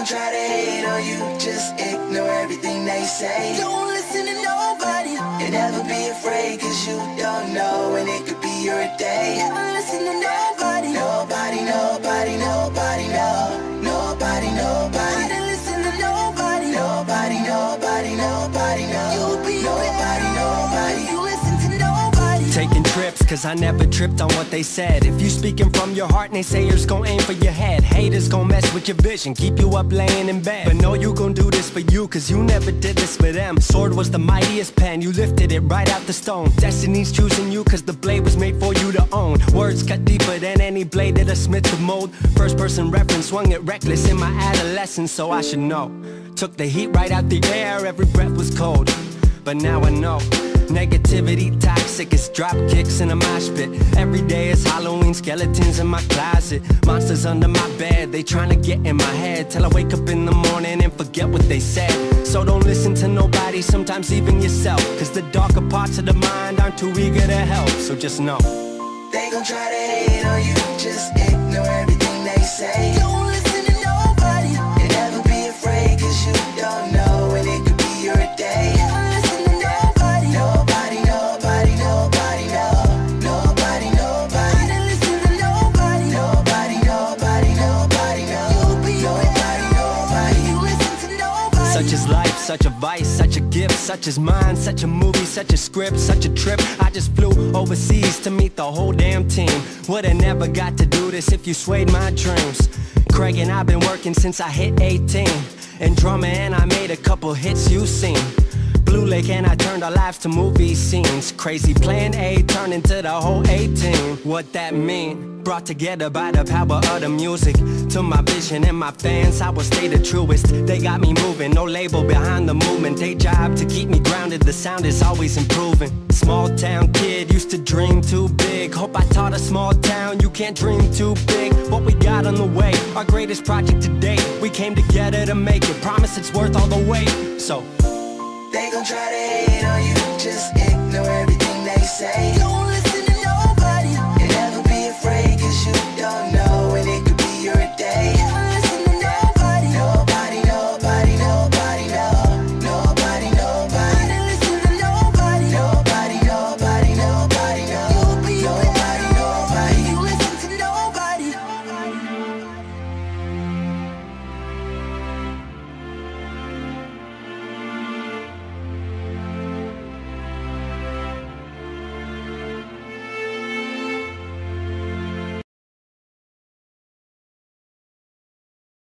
try to hate on you, just ignore everything they say. Don't listen to nobody, and never be afraid, cause you don't know when it could be your day. Don't listen to nobody, nobody, nobody, nobody, no. Nobody, nobody. Don't listen to nobody, nobody, nobody, nobody, no. You'll be nobody, nobody. You listen to nobody. Taking trips, cause I never tripped on what they said. If you speaking from your heart, naysayers gon' aim for your head. Haters gon' mess with your vision, keep you up laying in bed. But know you gon' do this for you, cause you never did this for them. Sword was the mightiest pen, you lifted it right out the stone. Destiny's choosing you, cause the blade was made for you to own. Words cut deeper than any blade that a smith could mold. First person reference, swung it reckless in my adolescence, so I should know. Took the heat right out the air, every breath was cold. But now I know, negativity toxic, it's drop kicks in a mosh pit. Every day is Halloween, skeletons in my closet, monsters under my bed, they tryna get in my head, till I wake up in the morning and forget what they said. So don't listen to nobody, sometimes even yourself, cause the darker parts of the mind aren't too eager to help. So just know, they gon' try to hate on you, just ignore everything they say. Don't listen to nobody, and never be afraid, cause you don't know when it could be your day. Don't listen to nobody, nobody, nobody, nobody, no. Nobody, nobody. Don't listen to nobody, nobody, nobody, nobody, no. You'll be nobody, nobody. You listen to nobody. such is life, such a vice, such a gift, such is mine, such a movie, such a script, such a trip. I just flew overseas to meet the whole damn team. Would've never got to do this if you swayed my dreams. Craig and I've been working since I hit 18. And drumming and I made a couple hits you've seen. Blue Lake and I turned our lives to movie scenes. Crazy plan A turned into the whole A-team. What that mean? Brought together by the power of the music. To my vision and my fans, I will stay the truest. They got me moving, no label behind the movement. Day job to keep me grounded, the sound is always improving. Small town kid, used to dream too big. Hope I taught a small town, you can't dream too big. What we got on the way, our greatest project to date. We came together to make it, promise it's worth all the wait. So they gon' try to hate on you, just ignore everything they say.